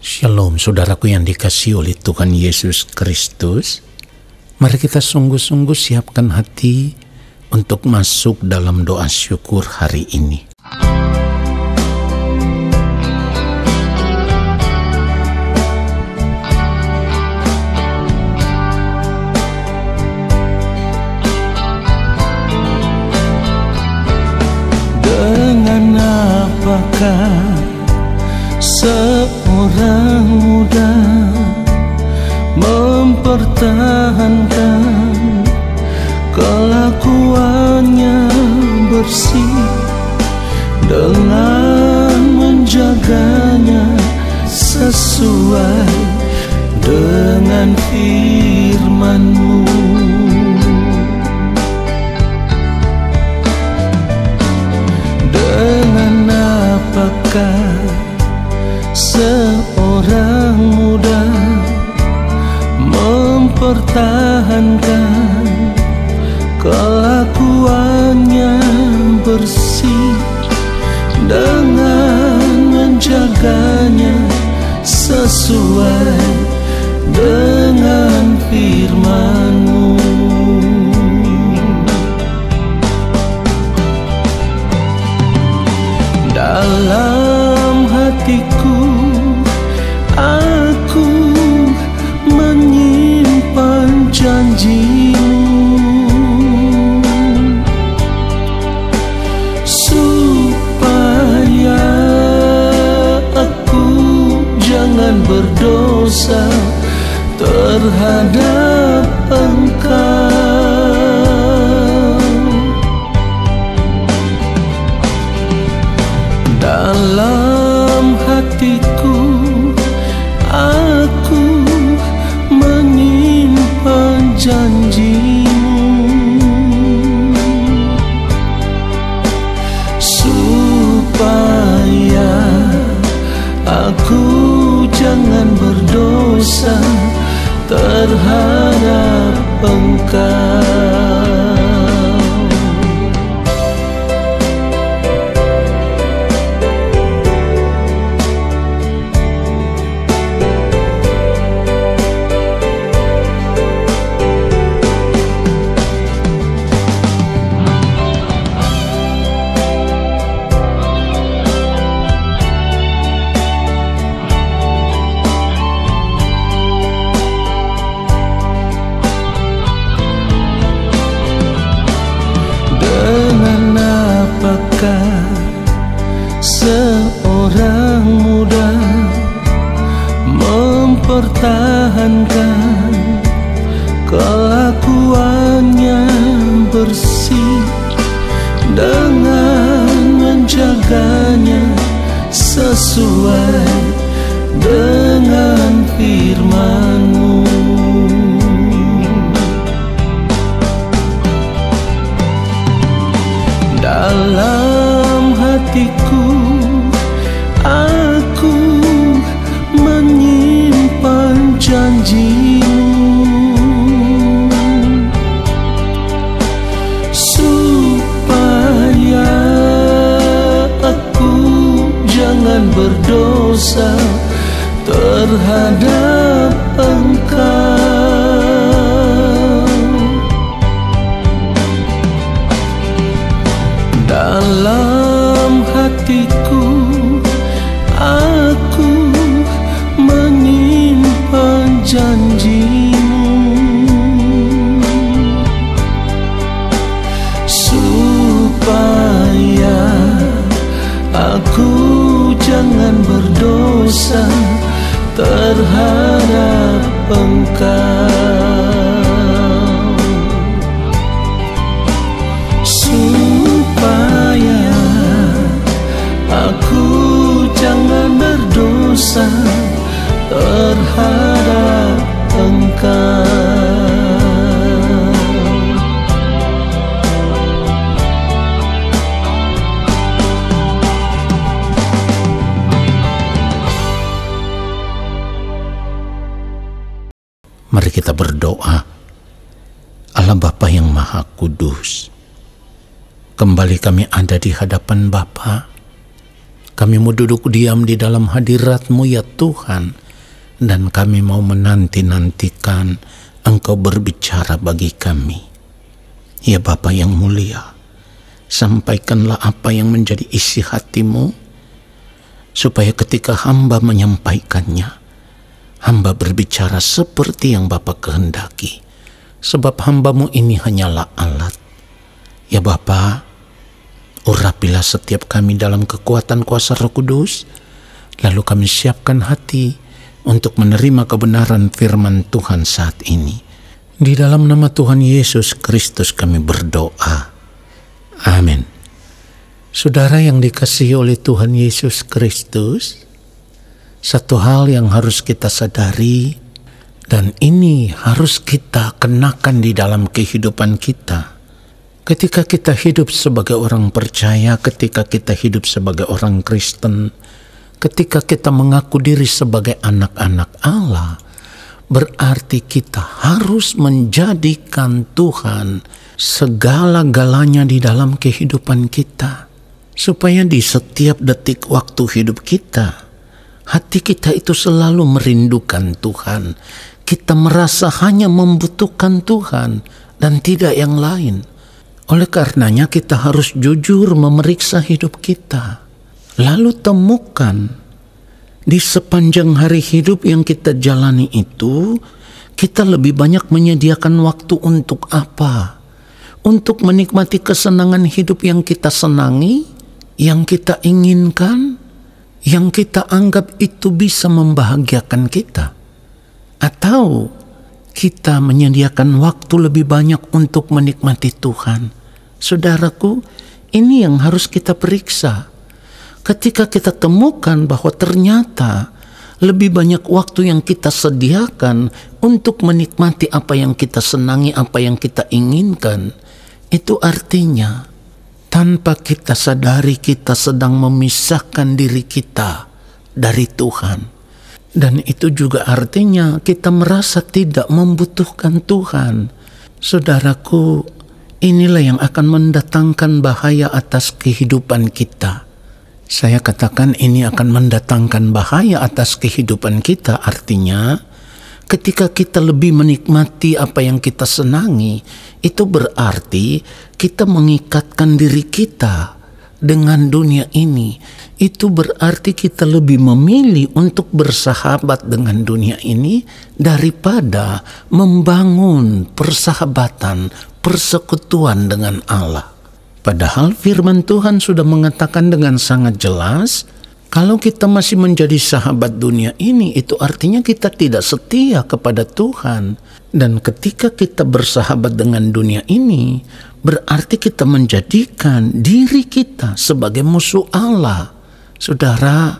Shalom saudaraku yang dikasihi oleh Tuhan Yesus Kristus. Mari kita sungguh-sungguh siapkan hati untuk masuk dalam doa syukur hari ini. Dengan apakah seorang muda mempertahankan kelakuannya bersih dengan menjaganya sesuai dengan firman-Mu. Dengan apakah seorang muda mempertahankan kelakuannya bersih dengan menjaganya sesuai dengan firman-Mu. Dalam hatiku aku menyimpan janji-Mu, supaya aku jangan berdosa terhadap Engkau. Dalam hatiku aku menyimpan janji-Mu, supaya aku jangan berdosa terhadap Engkau. Apakah seorang muda mempertahankan kelakuannya bersih dengan menjaganya sesuai dengan firman-Mu. Dalam hatiku aku menyimpan janji-Mu, supaya aku jangan berdosa terhadap Engkau. Dalam hatiku aku menyimpan janji-Mu, supaya aku jangan berdosa terhadap Engkau. Supaya aku jangan berdosa terhadap Engkau. Mari kita berdoa. Allah Bapa yang Maha Kudus, kembali kami ada di hadapan Bapa Kami mau duduk diam di dalam hadirat-Mu ya Tuhan, dan kami mau menanti-nantikan Engkau berbicara bagi kami. Ya Bapa yang mulia, sampaikanlah apa yang menjadi isi hati-Mu, supaya ketika hamba menyampaikannya, hamba berbicara seperti yang Bapa kehendaki. Sebab hamba-Mu ini hanyalah alat. Ya Bapa, urapilah setiap kami dalam kekuatan kuasa Roh Kudus, lalu kami siapkan hati untuk menerima kebenaran firman Tuhan saat ini. Di dalam nama Tuhan Yesus Kristus kami berdoa. Amin. Saudara yang dikasihi oleh Tuhan Yesus Kristus, satu hal yang harus kita sadari, dan ini harus kita kenakan di dalam kehidupan kita. Ketika kita hidup sebagai orang percaya, ketika kita hidup sebagai orang Kristen, ketika kita mengaku diri sebagai anak-anak Allah, berarti kita harus menjadikan Tuhan segala-galanya di dalam kehidupan kita. Supaya di setiap detik waktu hidup kita, hati kita itu selalu merindukan Tuhan. Kita merasa hanya membutuhkan Tuhan dan tidak yang lain. Oleh karenanya kita harus jujur memeriksa hidup kita. Lalu temukan di sepanjang hari hidup yang kita jalani itu, kita lebih banyak menyediakan waktu untuk apa? Untuk menikmati kesenangan hidup yang kita senangi, yang kita inginkan, yang kita anggap itu bisa membahagiakan kita. Atau kita menyediakan waktu lebih banyak untuk menikmati Tuhan. Saudaraku, ini yang harus kita periksa. Ketika kita temukan bahwa ternyata lebih banyak waktu yang kita sediakan untuk menikmati apa yang kita senangi, apa yang kita inginkan, itu artinya tanpa kita sadari kita sedang memisahkan diri kita dari Tuhan. Dan itu juga artinya kita merasa tidak membutuhkan Tuhan. Saudaraku, inilah yang akan mendatangkan bahaya atas kehidupan kita. Saya katakan ini akan mendatangkan bahaya atas kehidupan kita, artinya ketika kita lebih menikmati apa yang kita senangi, itu berarti kita mengikatkan diri kita dengan dunia ini. Itu berarti kita lebih memilih untuk bersahabat dengan dunia ini daripada membangun persahabatan, persekutuan dengan Allah. Padahal firman Tuhan sudah mengatakan dengan sangat jelas, kalau kita masih menjadi sahabat dunia ini, itu artinya kita tidak setia kepada Tuhan. Dan ketika kita bersahabat dengan dunia ini, berarti kita menjadikan diri kita sebagai musuh Allah. Saudara,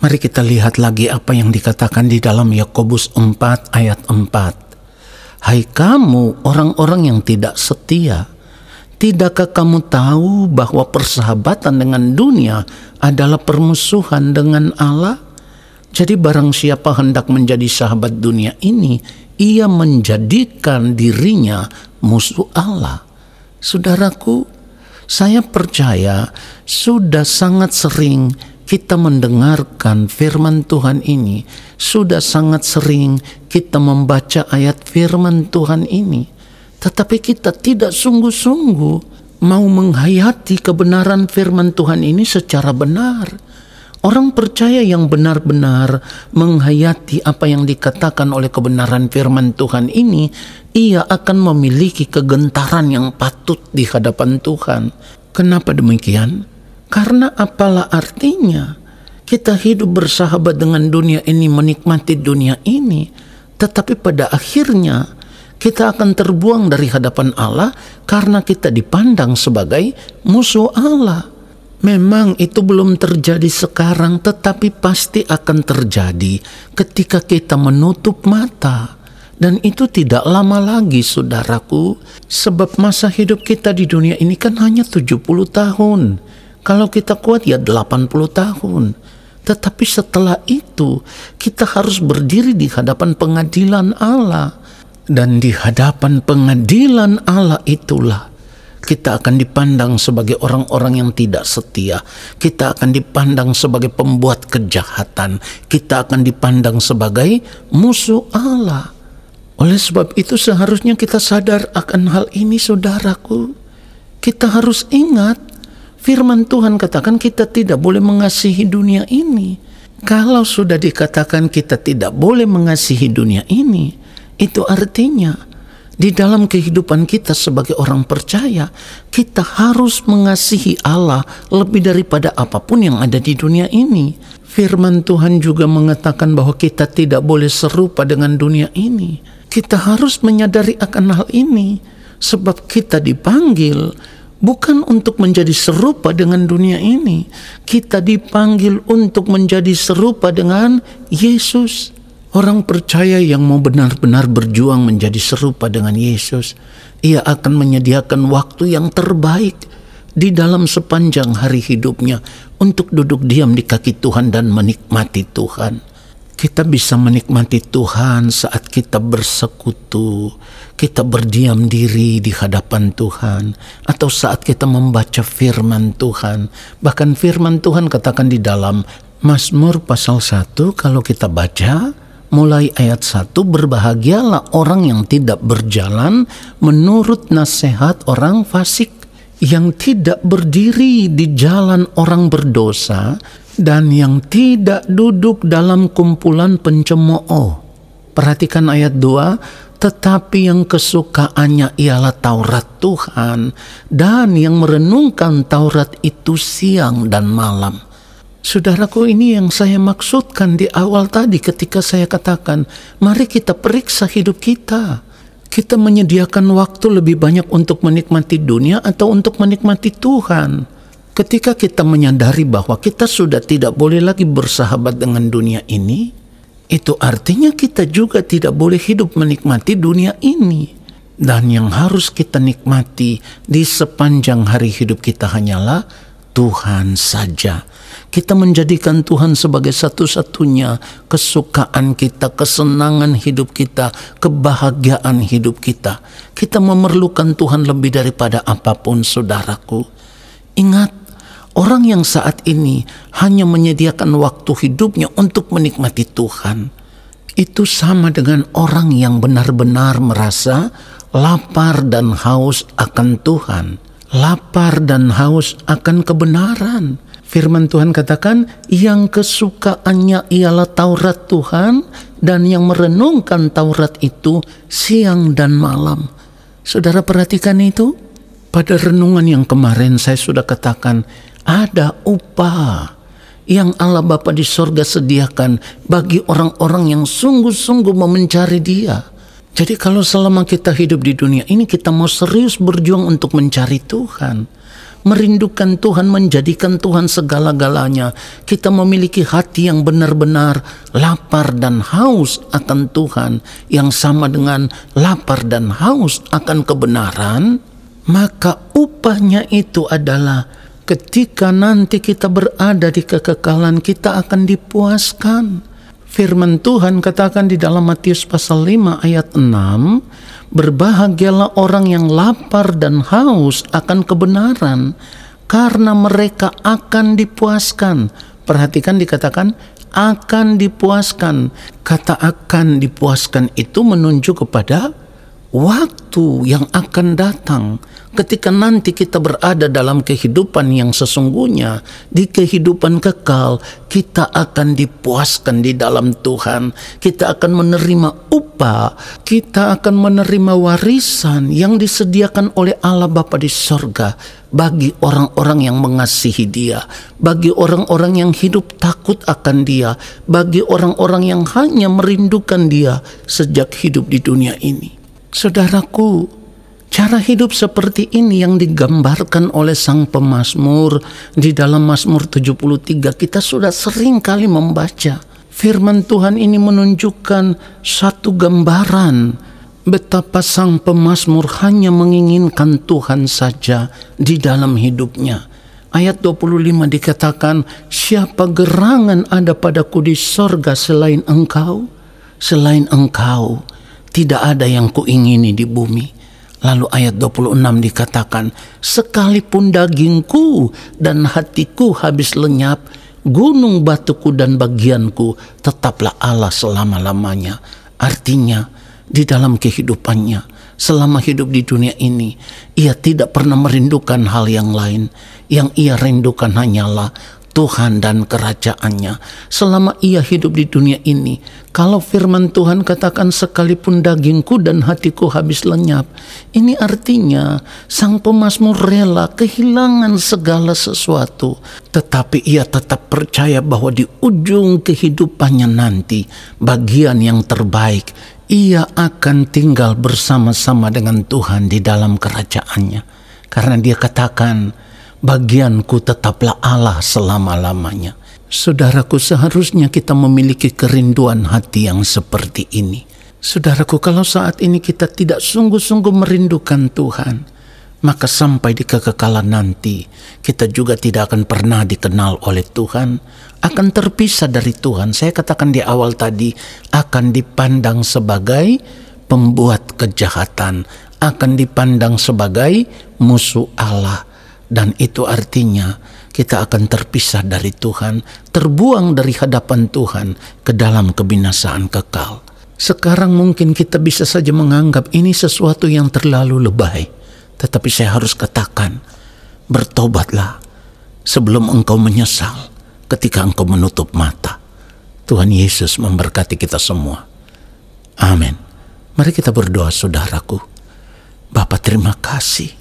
mari kita lihat lagi apa yang dikatakan di dalam Yakobus 4 ayat 4. Hai kamu orang-orang yang tidak setia, tidakkah kamu tahu bahwa persahabatan dengan dunia adalah permusuhan dengan Allah? Jadi barang siapa hendak menjadi sahabat dunia ini, ia menjadikan dirinya musuh Allah. Saudaraku, saya percaya sudah sangat sering kita mendengarkan firman Tuhan ini, sudah sangat sering kita membaca ayat firman Tuhan ini, tetapi kita tidak sungguh-sungguh mau menghayati kebenaran firman Tuhan ini secara benar. Orang percaya yang benar-benar menghayati apa yang dikatakan oleh kebenaran firman Tuhan ini, ia akan memiliki kegentaran yang patut di hadapan Tuhan. Kenapa demikian? Karena apalah artinya kita hidup bersahabat dengan dunia ini, menikmati dunia ini, tetapi pada akhirnya kita akan terbuang dari hadapan Allah karena kita dipandang sebagai musuh Allah. Memang itu belum terjadi sekarang, tetapi pasti akan terjadi ketika kita menutup mata. Dan itu tidak lama lagi, saudaraku, sebab masa hidup kita di dunia ini kan hanya 70 tahun. Kalau kita kuat ya 80 tahun. Tetapi setelah itu kita harus berdiri di hadapan pengadilan Allah. Dan di hadapan pengadilan Allah itulah Kita akan dipandang sebagai orang-orang yang tidak setia. Kita akan dipandang sebagai pembuat kejahatan. Kita akan dipandang sebagai musuh Allah. Oleh sebab itu seharusnya kita sadar akan hal ini, saudaraku. Kita harus ingat, firman Tuhan katakan kita tidak boleh mengasihi dunia ini. Kalau sudah dikatakan kita tidak boleh mengasihi dunia ini, itu artinya di dalam kehidupan kita sebagai orang percaya, kita harus mengasihi Allah lebih daripada apapun yang ada di dunia ini. Firman Tuhan juga mengatakan bahwa kita tidak boleh serupa dengan dunia ini. Kita harus menyadari akan hal ini, sebab kita dipanggil bukan untuk menjadi serupa dengan dunia ini. Kita dipanggil untuk menjadi serupa dengan Yesus. Orang percaya yang mau benar-benar berjuang menjadi serupa dengan Yesus, ia akan menyediakan waktu yang terbaik di dalam sepanjang hari hidupnya untuk duduk diam di kaki Tuhan dan menikmati Tuhan. Kita bisa menikmati Tuhan saat kita bersekutu, kita berdiam diri di hadapan Tuhan, atau saat kita membaca firman Tuhan. Bahkan firman Tuhan katakan di dalam Mazmur pasal 1, kalau kita baca mulai ayat 1, berbahagialah orang yang tidak berjalan menurut nasihat orang fasik, yang tidak berdiri di jalan orang berdosa, dan yang tidak duduk dalam kumpulan pencemooh. Perhatikan ayat 2, tetapi yang kesukaannya ialah Taurat Tuhan, dan yang merenungkan Taurat itu siang dan malam. Saudaraku, ini yang saya maksudkan di awal tadi ketika saya katakan, mari kita periksa hidup kita. Kita menyediakan waktu lebih banyak untuk menikmati dunia atau untuk menikmati Tuhan. Ketika kita menyadari bahwa kita sudah tidak boleh lagi bersahabat dengan dunia ini, itu artinya kita juga tidak boleh hidup menikmati dunia ini. Dan yang harus kita nikmati di sepanjang hari hidup kita hanyalah Tuhan saja. Kita menjadikan Tuhan sebagai satu-satunya kesukaan kita, kesenangan hidup kita, kebahagiaan hidup kita. Kita memerlukan Tuhan lebih daripada apapun, saudaraku. Ingat, orang yang saat ini hanya menyediakan waktu hidupnya untuk menikmati Tuhan, itu sama dengan orang yang benar-benar merasa lapar dan haus akan Tuhan, lapar dan haus akan kebenaran. Firman Tuhan katakan, yang kesukaannya ialah Taurat Tuhan, dan yang merenungkan Taurat itu siang dan malam. Saudara perhatikan itu. Pada renungan yang kemarin saya sudah katakan, ada upah yang Allah Bapa di sorga sediakan bagi orang-orang yang sungguh-sungguh mau mencari Dia. Jadi kalau selama kita hidup di dunia ini, kita mau serius berjuang untuk mencari Tuhan, merindukan Tuhan, menjadikan Tuhan segala-galanya, kita memiliki hati yang benar-benar lapar dan haus akan Tuhan, yang sama dengan lapar dan haus akan kebenaran, maka upahnya itu adalah ketika nanti kita berada di kekekalan, kita akan dipuaskan. Firman Tuhan katakan di dalam Matius pasal 5 ayat 6, berbahagialah orang yang lapar dan haus akan kebenaran, karena mereka akan dipuaskan. Perhatikan dikatakan akan dipuaskan. Kata akan dipuaskan itu menunjuk kepada waktu yang akan datang. Ketika nanti kita berada dalam kehidupan yang sesungguhnya, di kehidupan kekal, kita akan dipuaskan di dalam Tuhan. Kita akan menerima upah, kita akan menerima warisan yang disediakan oleh Allah Bapa di sorga bagi orang-orang yang mengasihi Dia, bagi orang-orang yang hidup takut akan Dia, bagi orang-orang yang hanya merindukan Dia sejak hidup di dunia ini. Saudaraku, cara hidup seperti ini yang digambarkan oleh sang pemazmur di dalam Mazmur 73, kita sudah sering kali membaca. Firman Tuhan ini menunjukkan satu gambaran betapa sang pemazmur hanya menginginkan Tuhan saja di dalam hidupnya. Ayat 25 dikatakan, siapa gerangan ada padaku di sorga selain Engkau? Selain Engkau tidak ada yang kuingini di bumi. Lalu ayat 26 dikatakan, sekalipun dagingku dan hatiku habis lenyap, gunung batuku dan bagianku tetaplah Allah selama-lamanya. Artinya di dalam kehidupannya, selama hidup di dunia ini, ia tidak pernah merindukan hal yang lain. Yang ia rindukan hanyalah Tuhan dan kerajaannya. Selama ia hidup di dunia ini, kalau firman Tuhan katakan sekalipun dagingku dan hatiku habis lenyap, ini artinya sang pemazmur rela kehilangan segala sesuatu, tetapi ia tetap percaya bahwa di ujung kehidupannya nanti, bagian yang terbaik, ia akan tinggal bersama-sama dengan Tuhan di dalam kerajaannya. Karena dia katakan, bagianku tetaplah Allah selama-lamanya. Saudaraku, seharusnya kita memiliki kerinduan hati yang seperti ini. Saudaraku, kalau saat ini kita tidak sungguh-sungguh merindukan Tuhan, maka sampai di kekekalan nanti, kita juga tidak akan pernah dikenal oleh Tuhan, akan terpisah dari Tuhan. Saya katakan di awal tadi, akan dipandang sebagai pembuat kejahatan, akan dipandang sebagai musuh Allah. Dan itu artinya kita akan terpisah dari Tuhan, terbuang dari hadapan Tuhan ke dalam kebinasaan kekal. Sekarang mungkin kita bisa saja menganggap ini sesuatu yang terlalu lebay. Tetapi saya harus katakan, bertobatlah sebelum engkau menyesal ketika engkau menutup mata. Tuhan Yesus memberkati kita semua. Amin. Mari kita berdoa, saudaraku. Bapa, terima kasih.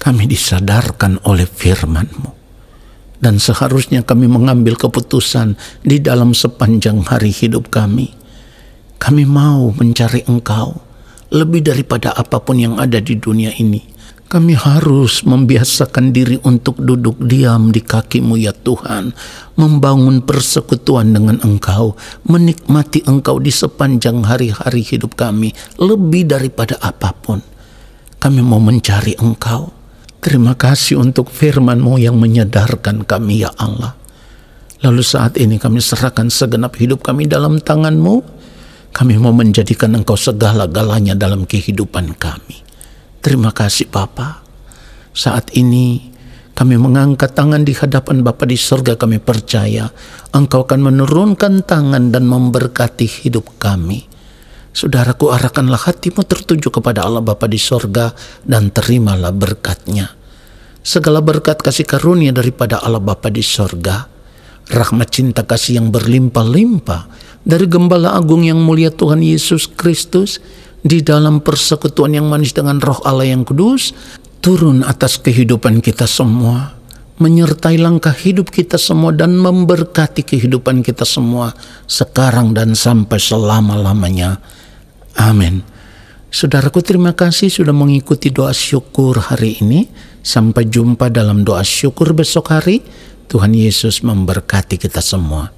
Kami disadarkan oleh firman-Mu. Dan seharusnya kami mengambil keputusan di dalam sepanjang hari hidup kami. Kami mau mencari Engkau lebih daripada apapun yang ada di dunia ini. Kami harus membiasakan diri untuk duduk diam di kaki-Mu ya Tuhan. Membangun persekutuan dengan Engkau. Menikmati Engkau di sepanjang hari-hari hidup kami. Lebih daripada apapun. Kami mau mencari Engkau. Terima kasih untuk firman-Mu yang menyadarkan kami ya Allah. Lalu saat ini kami serahkan segenap hidup kami dalam tangan-Mu. Kami mau menjadikan Engkau segala-galanya dalam kehidupan kami. Terima kasih Bapa. Saat ini kami mengangkat tangan di hadapan Bapa di surga. Kami percaya Engkau akan menurunkan tangan dan memberkati hidup kami. Saudaraku, arahkanlah hatimu tertuju kepada Allah Bapa di sorga dan terimalah berkat-Nya. Segala berkat kasih karunia daripada Allah Bapa di sorga, rahmat cinta kasih yang berlimpah-limpah dari Gembala Agung yang mulia Tuhan Yesus Kristus, di dalam persekutuan yang manis dengan Roh Allah yang kudus, turun atas kehidupan kita semua, menyertai langkah hidup kita semua dan memberkati kehidupan kita semua sekarang dan sampai selama-lamanya. Amin. Saudaraku, terima kasih sudah mengikuti doa syukur hari ini. Sampai jumpa dalam doa syukur besok hari. Tuhan Yesus memberkati kita semua.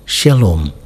Shalom.